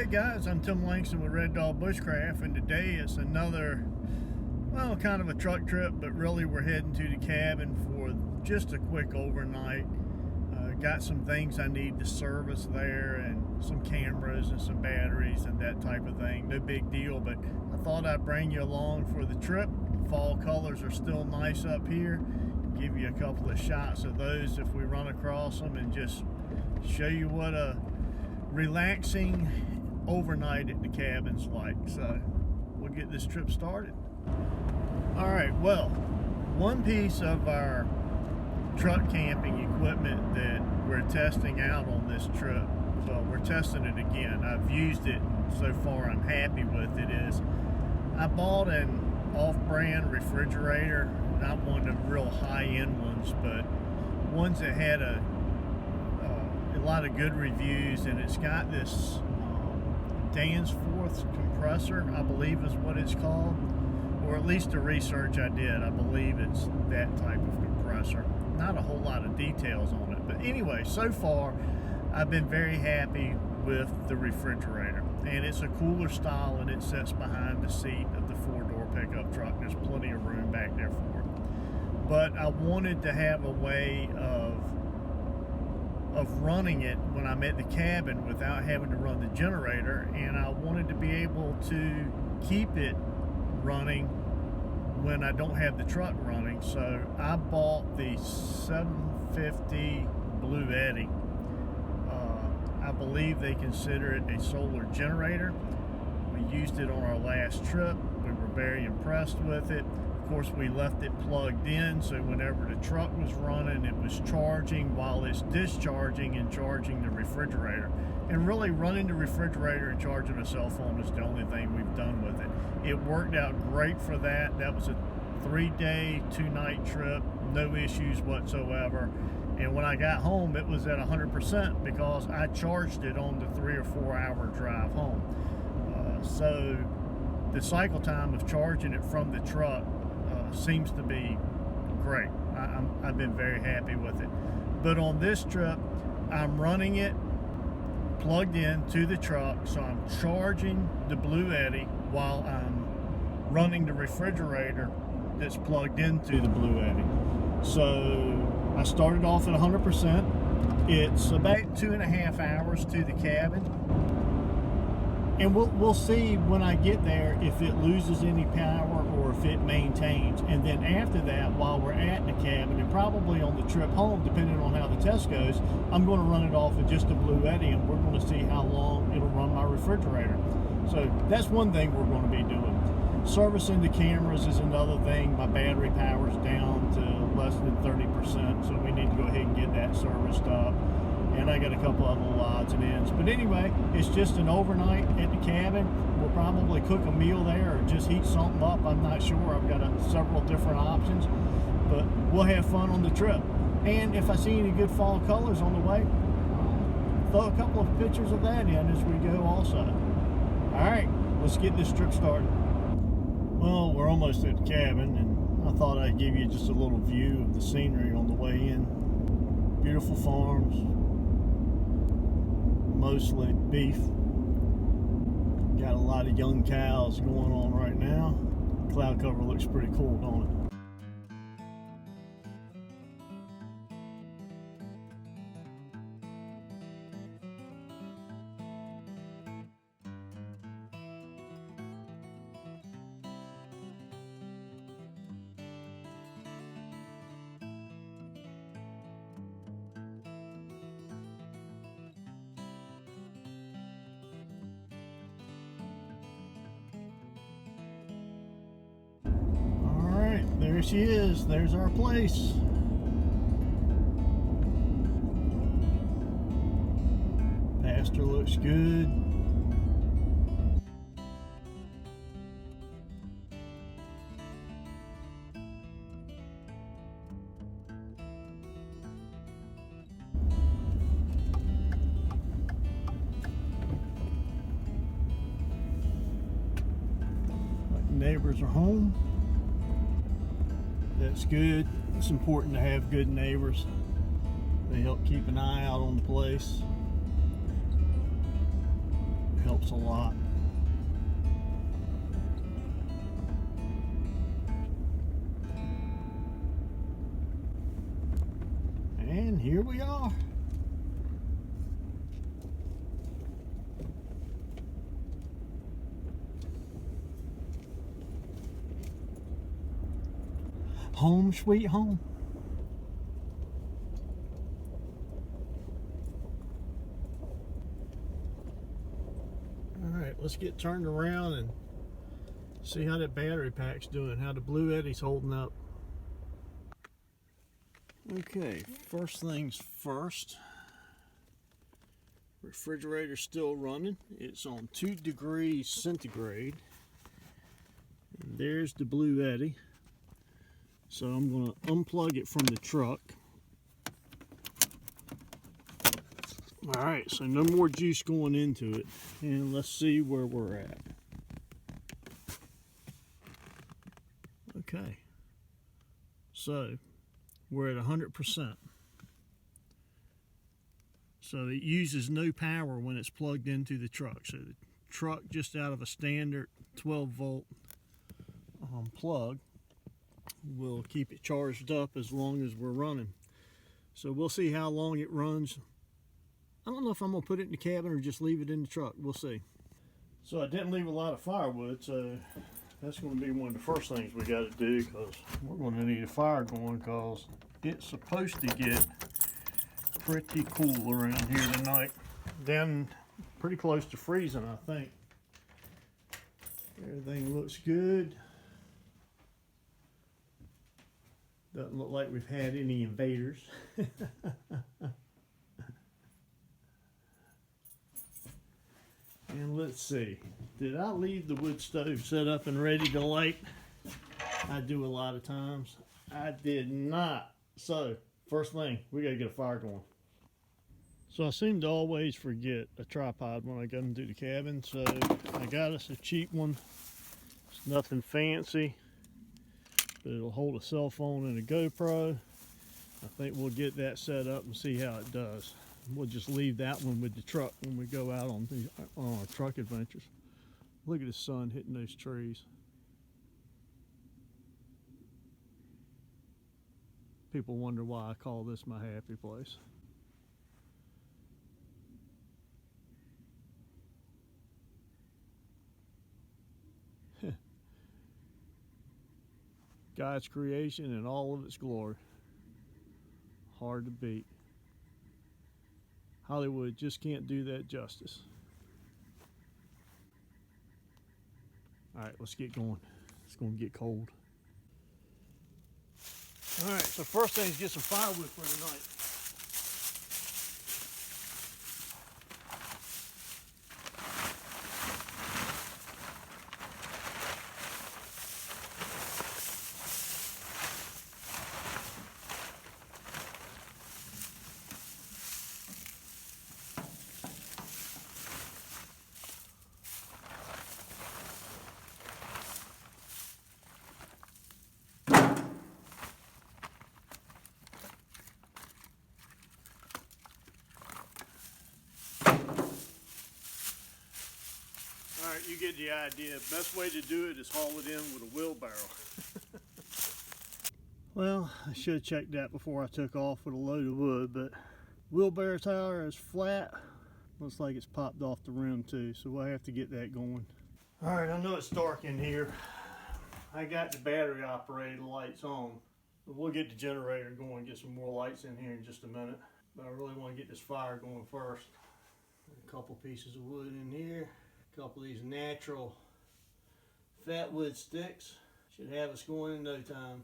Hey guys, I'm Tim Langston with Red Dog Bushcraft, and today it's another, well, kind of a truck trip, but really we're heading to the cabin for just a quick overnight. Got some things I need to service there, and some cameras and some batteries and that type of thing. No big deal, but I thought I'd bring you along for the trip. Fall colors are still nice up here. Give you a couple of shots of those if we run across them, and just show you what a relaxing overnight at the cabin's like. So we'll get this trip started. All right, well, one piece of our truck camping equipment that we're testing out on this trip, well, we're testing it again. I've used it so far, I'm happy with it, is I bought an off-brand refrigerator, not one of the real high-end ones, but ones that had a lot of good reviews, and it's got this Danforth compressor, I believe is what it's called, or at least the research I did, I believe it's that type of compressor. Not a whole lot of details on it, but anyway, so far I've been very happy with the refrigerator, and it's a cooler style, and it sits behind the seat of the four-door pickup truck. There's plenty of room back there for it, but I wanted to have a way of running it when I'm at the cabin without having to run the generator, and I wanted to be able to keep it running when I don't have the truck running. So I bought the 750 Bluetti. I believe they consider it a solar generator. We used it on our last trip. We were very impressed with it. Of course, we left it plugged in, so whenever the truck was running, it was charging while it's discharging and charging the refrigerator. And really, running the refrigerator and charging a cell phone is the only thing we've done with it. It worked out great for that. That was a 3-day, 2-night trip, no issues whatsoever. And when I got home, it was at 100% because I charged it on the 3 or 4 hour drive home. So the cycle time of charging it from the truck seems to be great. I've been very happy with it. But on this trip, I'm running it plugged in to the truck, so I'm charging the Bluetti while I'm running the refrigerator that's plugged into the Bluetti. So I started off at 100%. It's about 2.5 hours to the cabin, and we'll see when I get there if it loses any power or if it maintains. And then after that, while we're at the cabin, and probably on the trip home, depending on how the test goes, I'm going to run it off with just a Bluetti, and we're going to see how long it'll run my refrigerator. So that's one thing we're going to be doing. Servicing the cameras is another thing. My battery power's down to less than 30%, so we need to go ahead and get that serviced up. And I got a couple of little odds and ends. But anyway, it's just an overnight at the cabin. We'll probably cook a meal there or just heat something up. I'm not sure. I've got several different options. But we'll have fun on the trip. And if I see any good fall colors on the way, throw a couple of pictures of that in as we go also. All right, let's get this trip started. Well, we're almost at the cabin, and I thought I'd give you just a little view of the scenery on the way in. Beautiful farms. Mostly beef. Got a lot of young cows going on right now. Cloud cover looks pretty cool, don't it? There she is. There's our place. Pasture looks good. Neighbors are home. That's good. It's important to have good neighbors. They help keep an eye out on the place. helps a lot. And here we are. Home sweet home. All right, let's get turned around and see how that battery pack's doing, how the Blue Eddy's holding up. Okay, first things first. Refrigerator's still running. It's on 2 degrees centigrade. And there's the Blue Eddy. So I'm going to unplug it from the truck. Alright, so no more juice going into it. And let's see where we're at. Okay. So, we're at 100%. So it uses no power when it's plugged into the truck. So the truck, just out of a standard 12 volt plug, will keep it charged up as long as we're running. So we'll see how long it runs. I don't know if I'm going to put it in the cabin or just leave it in the truck. We'll see. So I didn't leave a lot of firewood, so that's going to be one of the first things we got to do, because we're going to need a fire going, because it's supposed to get pretty cool around here tonight. Down pretty close to freezing, I think. Everything looks good. Doesn't look like we've had any invaders. And let's see, did I leave the wood stove set up and ready to light? I do a lot of times. I did not. So, first thing, we gotta get a fire going. So I seem to always forget a tripod when I go into the cabin, so I got us a cheap one. It's nothing fancy, but it'll hold a cell phone and a GoPro. I think we'll get that set up and see how it does. We'll just leave that one with the truck when we go out on our truck adventures. Look at the sun hitting those trees. People wonder why I call this my happy place. God's creation in all of its glory. Hard to beat. Hollywood just can't do that justice. All right, let's get going. It's going to get cold. All right, so first thing is get some firewood for tonight. Alright, you get the idea. Best way to do it is haul it in with a wheelbarrow. Well, I should have checked that before I took off with a load of wood, but wheelbarrow tire is flat. Looks like it's popped off the rim too, so we'll have to get that going. Alright, I know it's dark in here. I got the battery operated lights on. But we'll get the generator going and get some more lights in here in just a minute. But I really want to get this fire going first. A couple pieces of wood in here. A couple of these natural fat wood sticks. Should have us going in no time.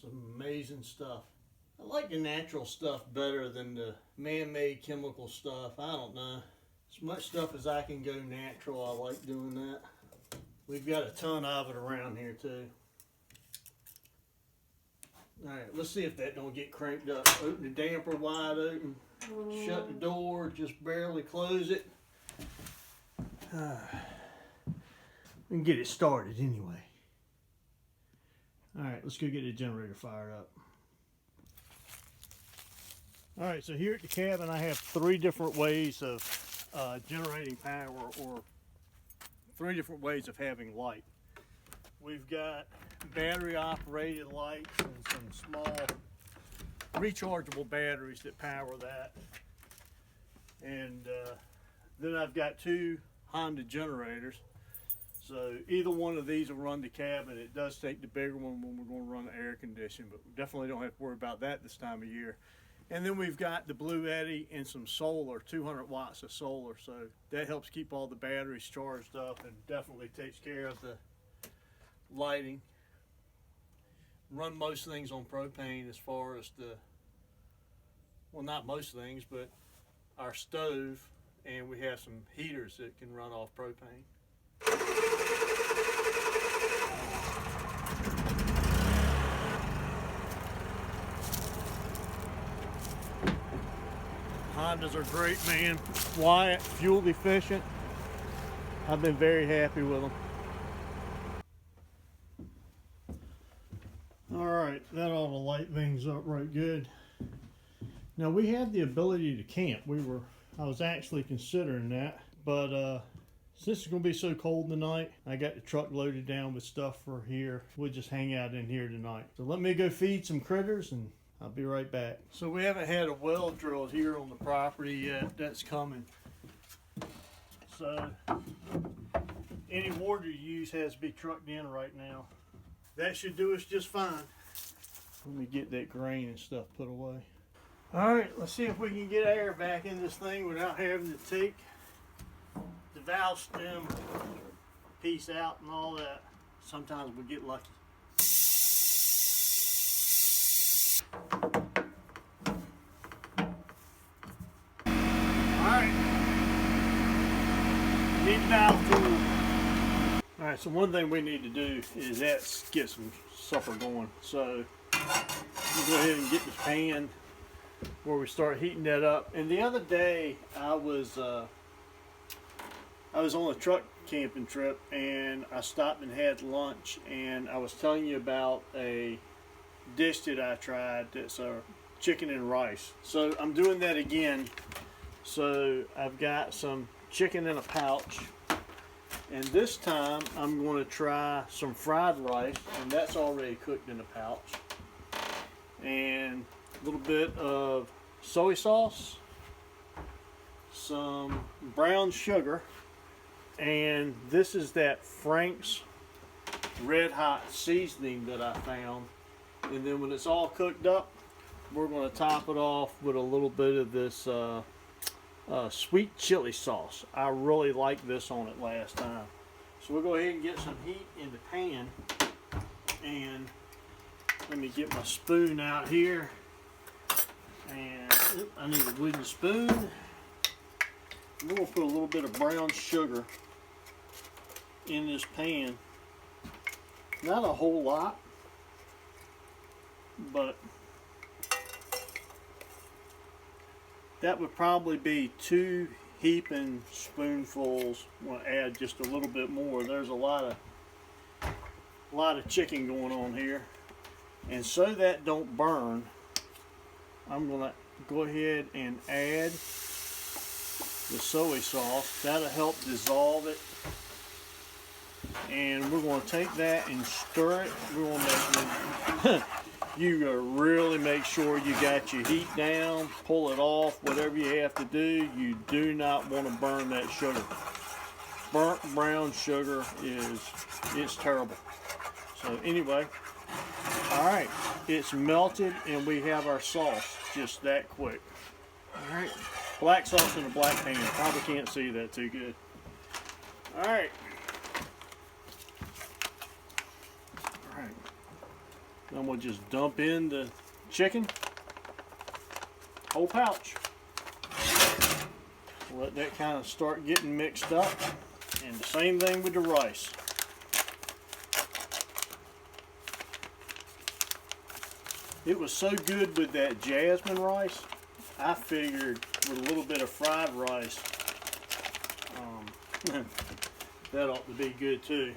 Some amazing stuff. I like the natural stuff better than the man-made chemical stuff. I don't know. As much stuff as I can go natural, I like doing that. We've got a ton of it around here too. Alright, let's see if that don't get cranked up. Open the damper wide open. Shut the door, just barely close it. We can get it started anyway. Alright, let's go get the generator fired up. All right, so here at the cabin I have 3 different ways of generating power, or 3 different ways of having light. We've got battery operated lights and some small rechargeable batteries that power that. And then I've got 2 Honda generators. So either one of these will run the cabin. It does take the bigger one when we're going to run the air conditioning, but we definitely don't have to worry about that this time of year. And then we've got the Bluetti and some solar, 200 watts of solar. So that helps keep all the batteries charged up and definitely takes care of the lighting. Run most things on propane as far as the, well, not most things, but our stove, and we have some heaters that can run off propane. Hondas are great, man. Quiet, fuel efficient. I've been very happy with them. All right, that ought to light things up right good. Now we have the ability to camp. I was actually considering that, but since it's gonna be so cold tonight, I got the truck loaded down with stuff for here. We'll just hang out in here tonight. So let me go feed some critters and I'll be right back. So we haven't had a well drilled here on the property yet. That's coming. So any water you use has to be trucked in right now. That should do us just fine. Let me get that grain and stuff put away. All right, let's see if we can get air back in this thing without having to take the valve stem piece out and all that. Sometimes we get lucky. All right, need the valve tool. All right, so one thing we need to do is get some supper going. So we'll go ahead and get this pan where we start heating that up. And the other day I was on a truck camping trip and I stopped and had lunch, and I was telling you about a dish that I tried that's chicken and rice. So I'm doing that again. So I've got some chicken in a pouch, and this time I'm going to try some fried rice, and that's already cooked in a pouch, and a little bit of soy sauce, some brown sugar, and this is that Frank's Red Hot seasoning that I found. And then when it's all cooked up, we're going to top it off with a little bit of this sweet chili sauce. I really liked this on it last time. So we'll go ahead and get some heat in the pan, and let me get my spoon out here. And I need a wooden spoon. I'm going to put a little bit of brown sugar in this pan. Not a whole lot, but that would probably be 2 heaping spoonfuls. I'm going to add just a little bit more. There's a lot of chicken going on here, and so that don't burn, I'm going to go ahead and add the soy sauce. That'll help dissolve it. And we're going to take that and stir it. We're going to you really make sure you got your heat down, pull it off, whatever you have to do. You do not want to burn that sugar. Burnt brown sugar it's terrible. So anyway, all right, it's melted and we have our sauce just that quick. All right, black sauce in a black pan. Probably can't see that too good. All right. I'm going to just dump in the chicken, whole pouch. Let that kind of start getting mixed up, and the same thing with the rice. It was so good with that jasmine rice, I figured with a little bit of fried rice, that ought to be good too.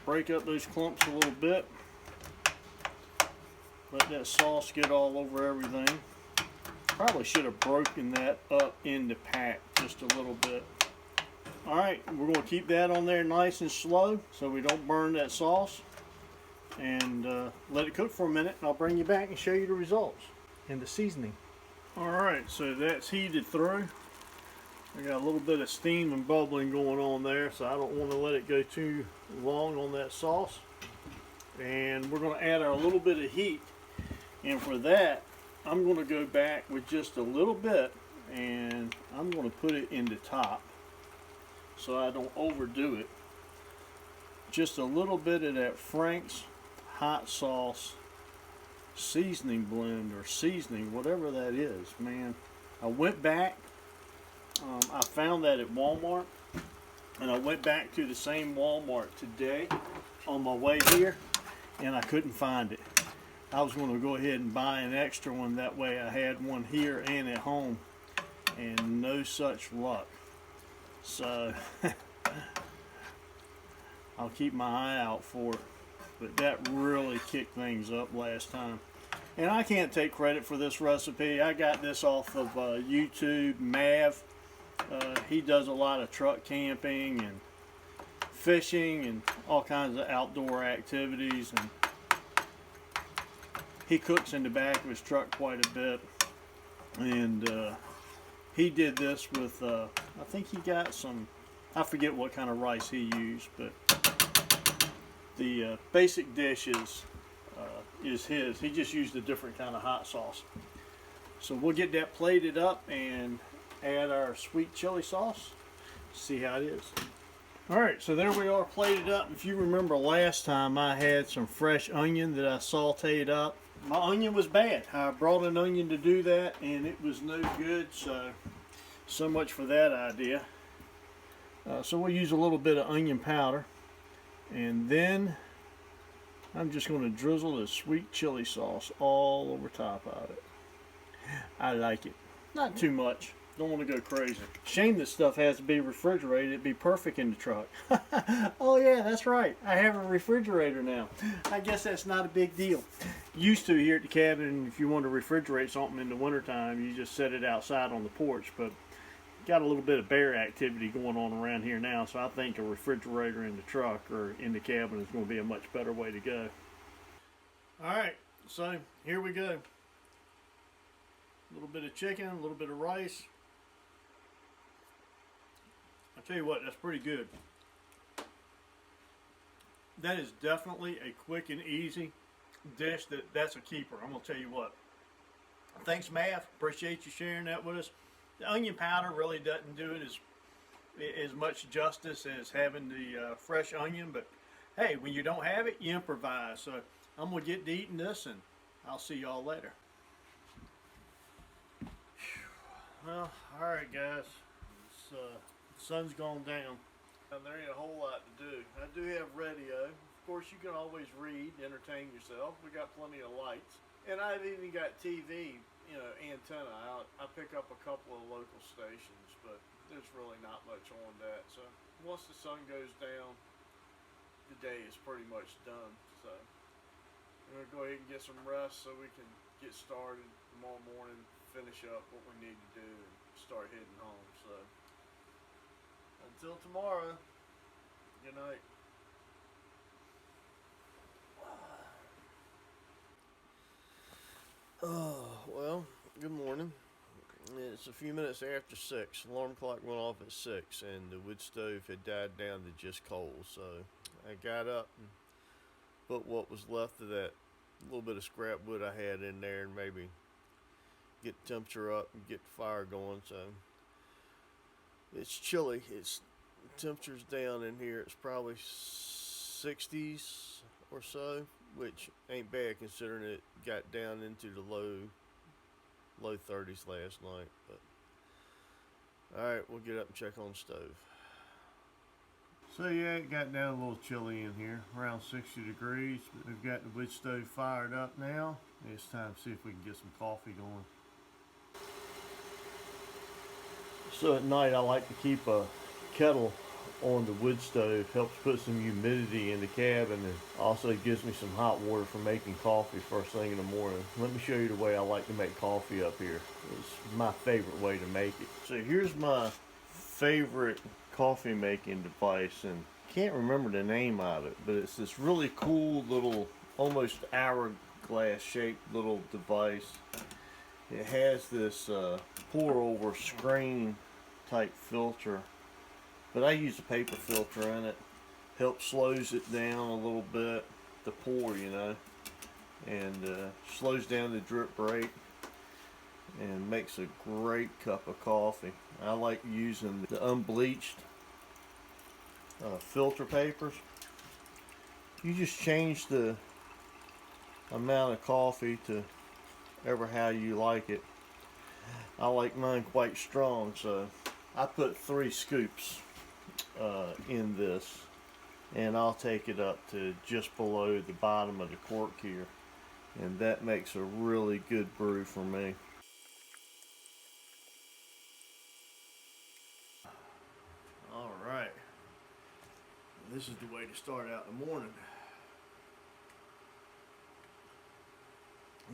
Break up those clumps a little bit. Let that sauce get all over everything. Probably should have broken that up into pack just a little bit. Alright, we're going to keep that on there nice and slow so we don't burn that sauce. And let it cook for a minute, and I'll bring you back and show you the results and the seasoning. Alright, so that's heated through. I got a little bit of steam and bubbling going on there, so I don't want to let it go too long on that sauce. And we're going to add our little bit of heat. And for that, I'm going to go back with just a little bit, and I'm going to put it in the top so I don't overdo it. Just a little bit of that Frank's hot sauce seasoning blend, or seasoning, whatever that is, man. I went back, I found that at Walmart, and I went back to the same Walmart today on my way here, and I couldn't find it. I was going to go ahead and buy an extra one, that way I had one here and at home, and no such luck. So I'll keep my eye out for it. But that really kicked things up last time. And I can't take credit for this recipe. I got this off of YouTube. Mav, he does a lot of truck camping and fishing and all kinds of outdoor activities, and he cooks in the back of his truck quite a bit. And he did this with, I think he got some, I forget what kind of rice he used, but the basic dish is his. He just used a different kind of hot sauce. So we'll get that plated up and add our sweet chili sauce. See how it is. Alright, so there we are, plated up. If you remember last time, I had some fresh onion that I sauteed up. My onion was bad. I brought an onion to do that and it was no good, so much for that idea. So we'll use a little bit of onion powder, and then I'm just going to drizzle the sweet chili sauce all over top of it. I like it. Not too much. Don't want to go crazy. Shame this stuff has to be refrigerated. It'd be perfect in the truck. Oh yeah, that's right. I have a refrigerator now. I guess that's not a big deal. Used to here at the cabin, if you want to refrigerate something in the wintertime, you just set it outside on the porch. But got a little bit of bear activity going on around here now, so I think a refrigerator in the truck or in the cabin is going to be a much better way to go. Alright, so here we go. A little bit of chicken, a little bit of rice. I'll tell you what, that's pretty good. That is definitely a quick and easy dish. That's a keeper. I'm going to tell you what. Thanks, Mav. Appreciate you sharing that with us. The onion powder really doesn't do it as much justice as having the fresh onion, but hey, when you don't have it, you improvise. So I'm going to get to eating this, and I'll see y'all later. Well, alright guys, the sun's gone down, and there ain't a whole lot to do. I do have radio. Of course, you can always read, entertain yourself. We got plenty of lights, and I've even got TV, antenna out. I pick up a couple of local stations, but there's really not much on that. So once the sun goes down, the day is pretty much done. So I'm gonna go ahead and get some rest so we can get started tomorrow morning, finish up what we need to do, and start heading home. So until tomorrow, good night. Oh, well, good morning. It's a few minutes after 6. Alarm clock went off at 6, and the wood stove had died down to just coals. So I got up and put what was left of that little bit of scrap wood I had in there, and maybe get the temperature up and get the fire going. So it's chilly. Temperature's down in here. It's probably 60s or so, which ain't bad considering it got down into the low 30s last night. But all right, we'll get up and check on the stove. So yeah, it got down a little chilly in here, around 60 degrees. But we've got the wood stove fired up now. It's time to see if we can get some coffee going. So at night I like to keep a kettle on the wood stove helps put some humidity in the cabin, and also gives me some hot water for making coffee first thing in the morning. Let me show you the way I like to make coffee up here. It's my favorite way to make it. So here's my favorite coffee making device, and can't remember the name of it, but it's this really cool little almost hourglass shaped little device. It has this pour over screen type filter, but I use a paper filter in it. Helps slows it down a little bit, the pour, you know, and slows down the drip rate and makes a great cup of coffee. I like using the unbleached filter papers. You just change the amount of coffee to ever how you like it. I like mine quite strong, so I put 3 scoops in this, and I'll take it up to just below the bottom of the cork here, and that makes a really good brew for me. All right, this is the way to start out in the morning.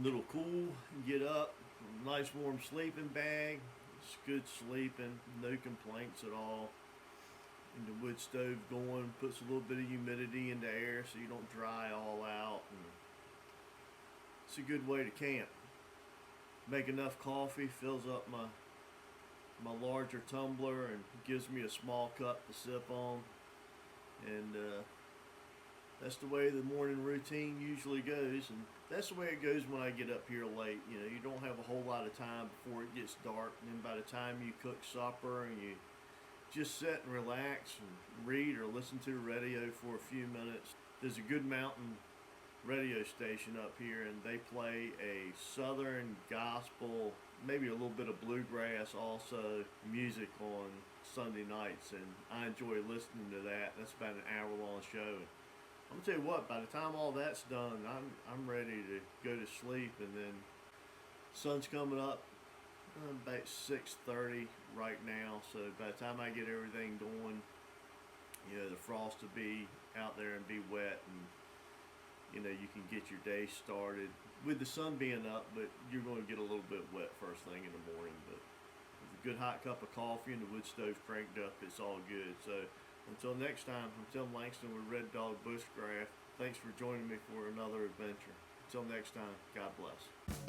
A little cool, get up, nice warm sleeping bag. It's good sleeping, no complaints at all. And the wood stove going, puts a little bit of humidity in the air so you don't dry all out. And it's a good way to camp. Make enough coffee, fills up my larger tumbler and gives me a small cup to sip on. And that's the way the morning routine usually goes, and that's the way it goes when I get up here late. You know, you don't have a whole lot of time before it gets dark, and then by the time you cook supper and you just sit and relax and read or listen to the radio for a few minutes. There's a good mountain radio station up here, and they play a southern gospel, maybe a little bit of bluegrass also, music on Sunday nights, and I enjoy listening to that. That's about an hour-long show. I'm gonna tell you what, by the time all that's done, I'm ready to go to sleep, and then sun's coming up about 6:30 right now, so by the time I get everything going, you know, the frost will be out there and be wet, and you know, you can get your day started with the sun being up, but you're going to get a little bit wet first thing in the morning. But with a good hot cup of coffee and the wood stove cranked up, it's all good. So until next time, I'm Tim Langston with Red Dog Bushcraft. Thanks for joining me for another adventure. Until next time, God bless.